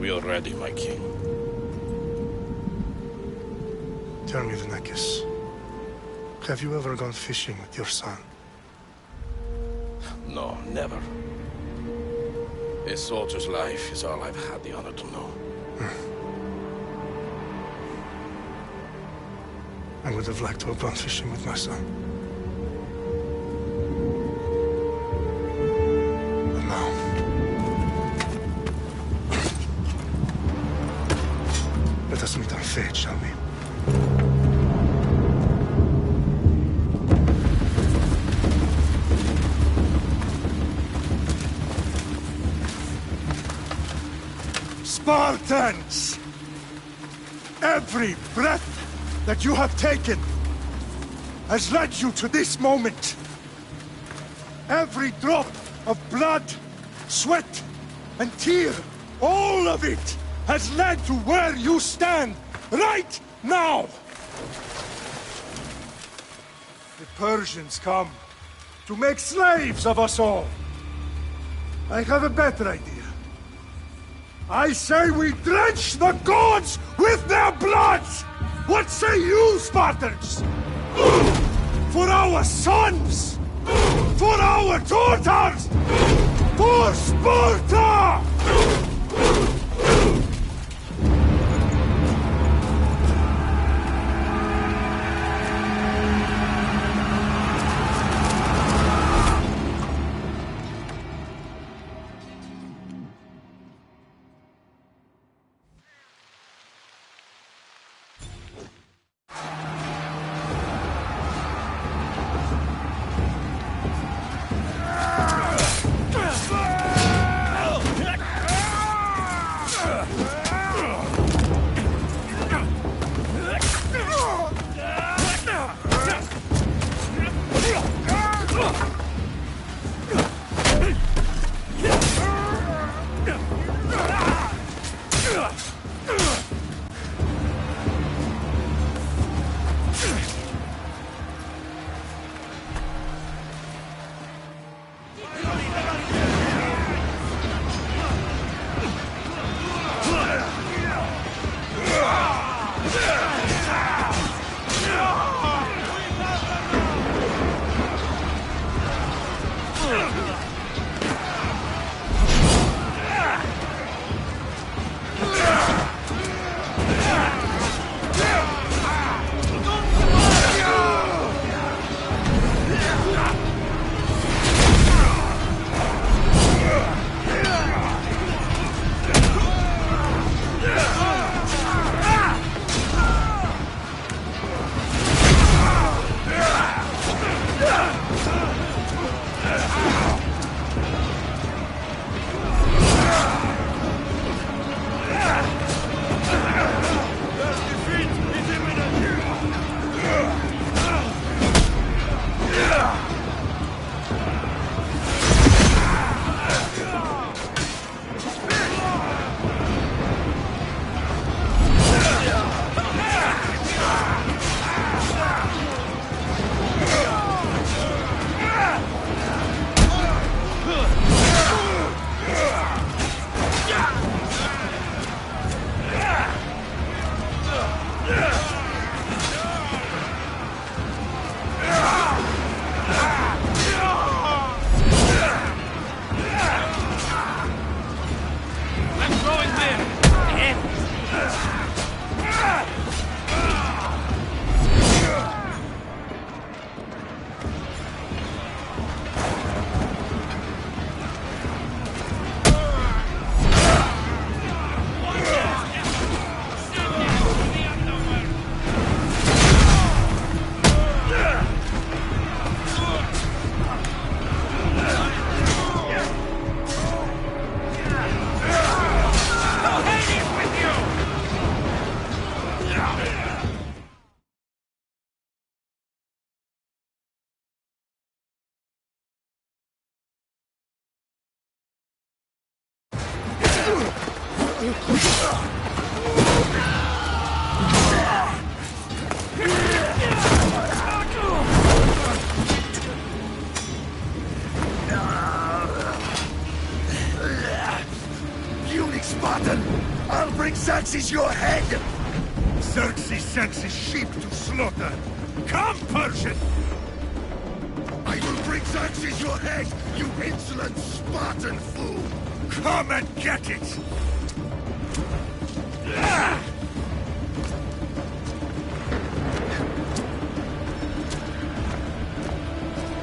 We are ready, my king. Tell me, Vinakis, have you ever gone fishing with your son? No, never. A soldier's life is all I've had the honor to know. I would have liked to have gone fishing with my son. But now... let us meet our fate, shall we? Spartans! Every breath that you have taken has led you to this moment. Every drop of blood, sweat, and tear, all of it has led to where you stand right now. The Persians come to make slaves of us all. I have a better idea. I say we drench the gods with their blood! What say you, Spartans? For our sons! For our daughters! For Sparta! Puny Spartan! Xerxes sends his sheep to slaughter. Come, Persian! I will bring Xerxes your head, you insolent Spartan fool! Come and get it! Ah!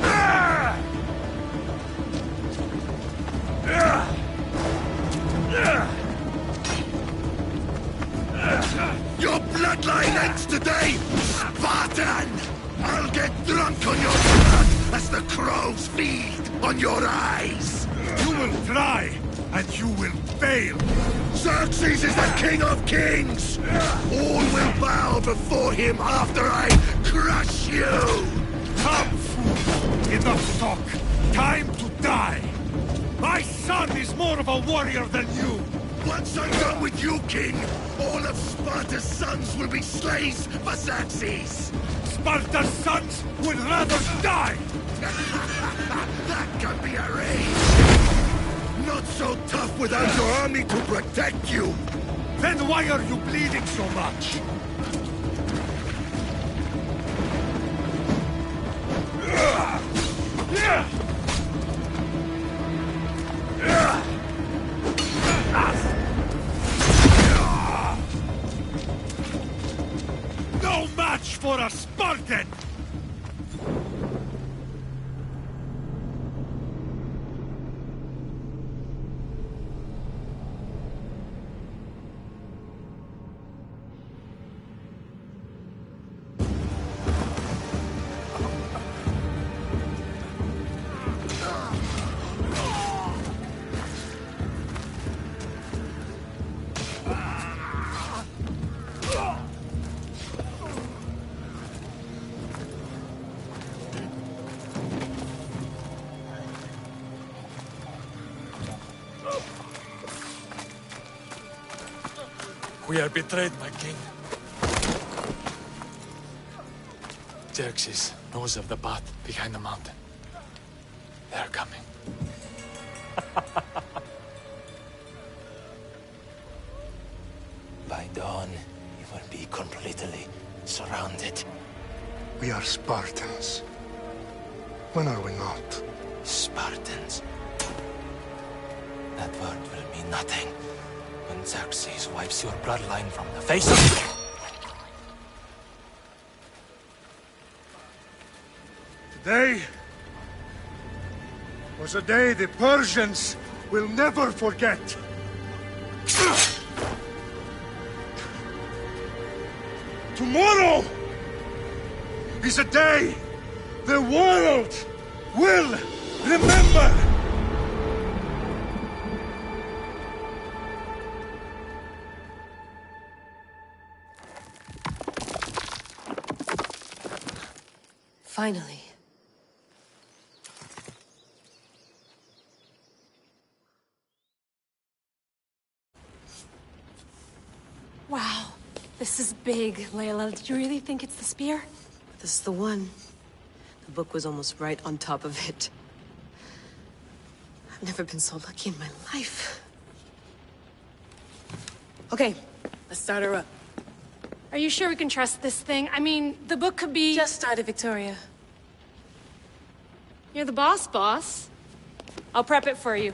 Ah! Ah! Your bloodline ends today, Spartan! I'll get drunk on your blood as the crows feed on your eyes! You will try, and you will fail! Xerxes is the king of kings! All will bow before him after I crush you! Come, fool! Enough talk! Time to die! My son is more of a warrior than you! Once I'm done with you, king, all of Sparta's sons will be slaves for Xerxes! Sparta's sons would rather die! That can be arranged! Not so tough without your army to protect you! Then why are you bleeding so much? No match for a Spartan! We are betrayed, my king. Xerxes knows of the path behind the mountain. They are coming. By dawn, you will be completely surrounded. We are Spartans. When are we not? Spartans. That word will mean nothing when Xerxes wipes your bloodline from the face of... Today was a day the Persians will never forget. Tomorrow is a day the world will remember. Finally. Wow, this is big, Layla. Did you really think it's the spear? This is the one. The book was almost right on top of it. I've never been so lucky in my life. Okay, let's start her up. Are you sure we can trust this thing? I mean, the book could be... Just started, Victoria. You're the boss. I'll prep it for you.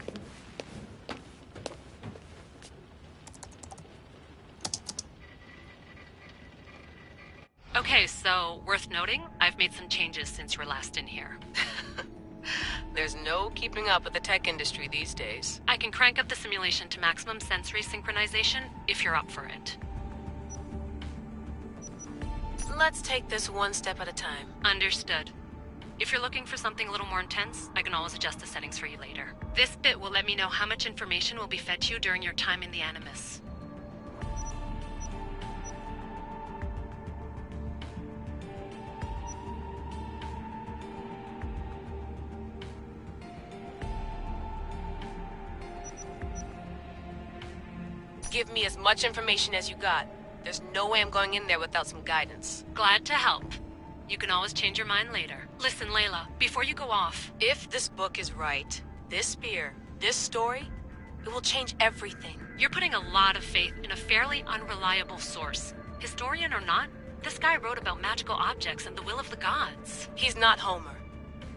Okay, so worth noting, I've made some changes since you were last in here. There's no keeping up with the tech industry these days. I can crank up the simulation to maximum sensory synchronization if you're up for it. Let's take this one step at a time. Understood. If you're looking for something a little more intense, I can always adjust the settings for you later. This bit will let me know how much information will be fed to you during your time in the Animus. Give me as much information as you got. There's no way I'm going in there without some guidance. Glad to help. You can always change your mind later. Listen, Layla, before you go off... If this book is right, this spear, this story, it will change everything. You're putting a lot of faith in a fairly unreliable source. Historian or not, this guy wrote about magical objects and the will of the gods. He's not Homer.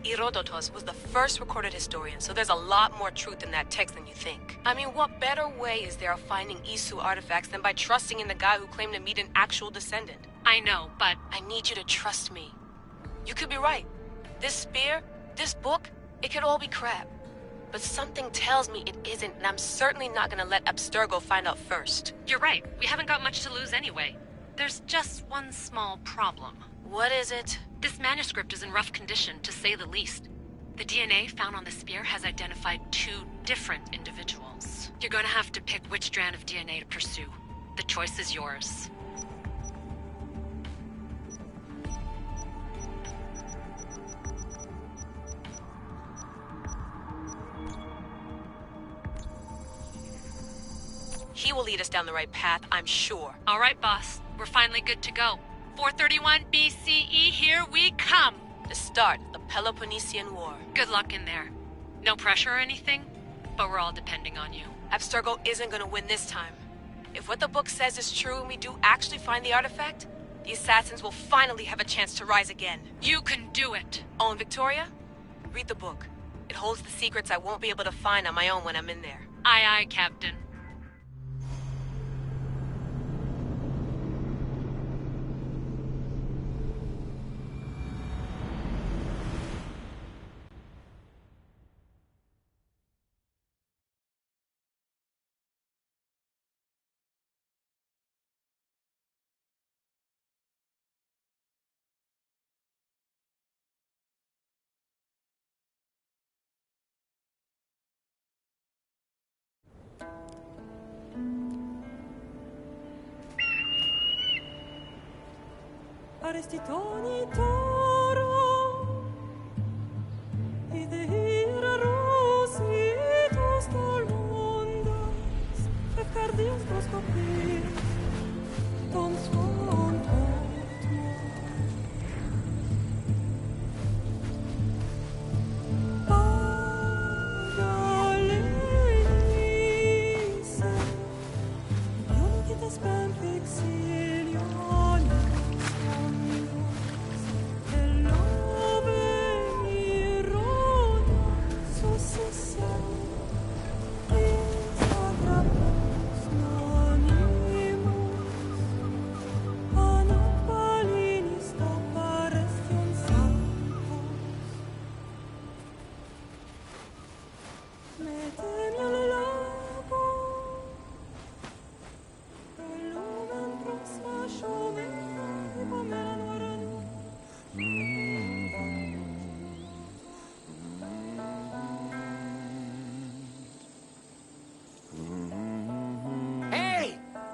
Herodotus was the first recorded historian, so there's a lot more truth in that text than you think. I mean, what better way is there of finding Isu artifacts than by trusting in the guy who claimed to meet an actual descendant? I know, but... I need you to trust me. You could be right. This spear, this book, it could all be crap. But something tells me it isn't, and I'm certainly not gonna let Abstergo find out first. You're right. We haven't got much to lose anyway. There's just one small problem. What is it? This manuscript is in rough condition, to say the least. The DNA found on the spear has identified 2 different individuals. You're gonna have to pick which strand of DNA to pursue. The choice is yours. He will lead us down the right path, I'm sure. All right, boss. We're finally good to go. 431 BCE, here we come! The start of the Peloponnesian War. Good luck in there. No pressure or anything, but we're all depending on you. Abstergo isn't gonna win this time. If what the book says is true and we do actually find the artifact, the assassins will finally have a chance to rise again. You can do it! Oh, and Victoria? Read the book. It holds the secrets I won't be able to find on my own when I'm in there. Aye, aye, Captain. Arestitoni toro, idehira rositos tolmondas, fefcardias proskopir, tom svom totmo. Paralelise, ionikitas pem pixilion.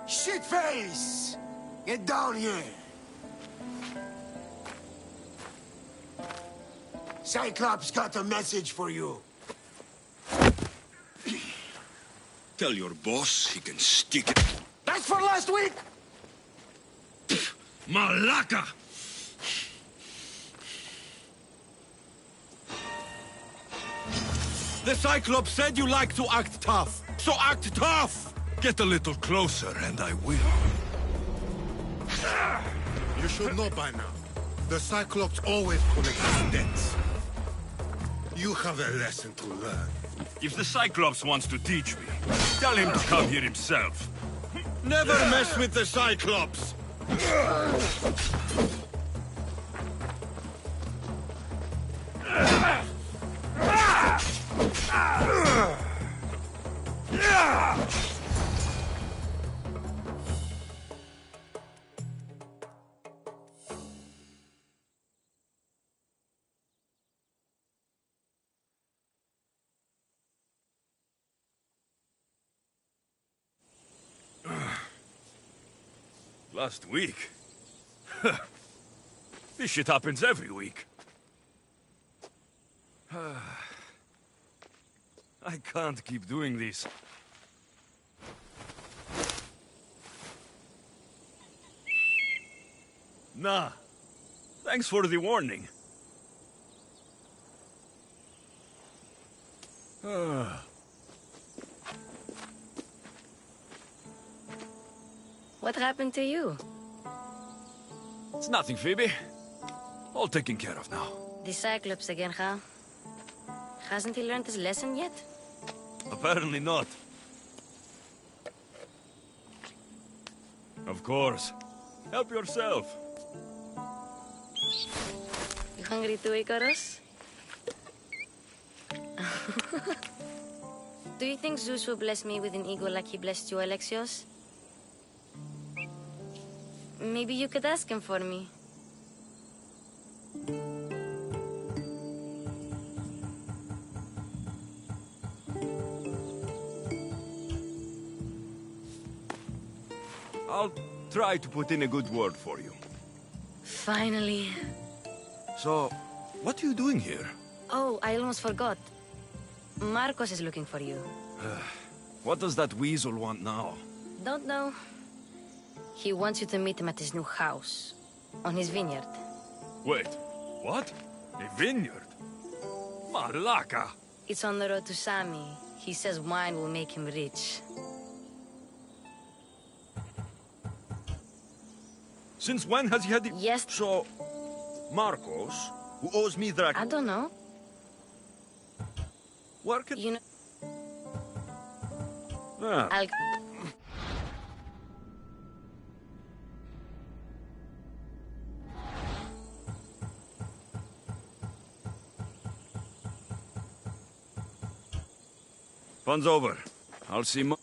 Shitface! Get down here! Cyclops got a message for you. Tell your boss he can stick it. That's for last week! Malaka! The Cyclops said you like to act tough, so act tough! Get a little closer, and I will. You should know by now. The Cyclops always collects his debts. You have a lesson to learn. If the Cyclops wants to teach me, tell him to come here himself. Never mess with the Cyclops! Last week? This shit happens every week. I can't keep doing this. Nah. Thanks for the warning. What happened to you? It's nothing, Phoebe. All taken care of now. The Cyclops again, huh? Hasn't he learned his lesson yet? Apparently not. Of course. Help yourself. You hungry too, Icarus? Do you think Zeus will bless me with an ego like he blessed you, Alexios? Maybe you could ask him for me. I'll try to put in a good word for you. Finally. So, what are you doing here? Oh, I almost forgot. Marcos is looking for you. What does that weasel want now? Don't know. He wants you to meet him at his new house. On his vineyard. Wait, what? A vineyard? Malaka! It's on the road to Sami. He says wine will make him rich. Since when has he had the... Yes. So, Marcos, who owes me that... I don't know. Where can... You know... Ah. I'll... Fun's over. I'll see more.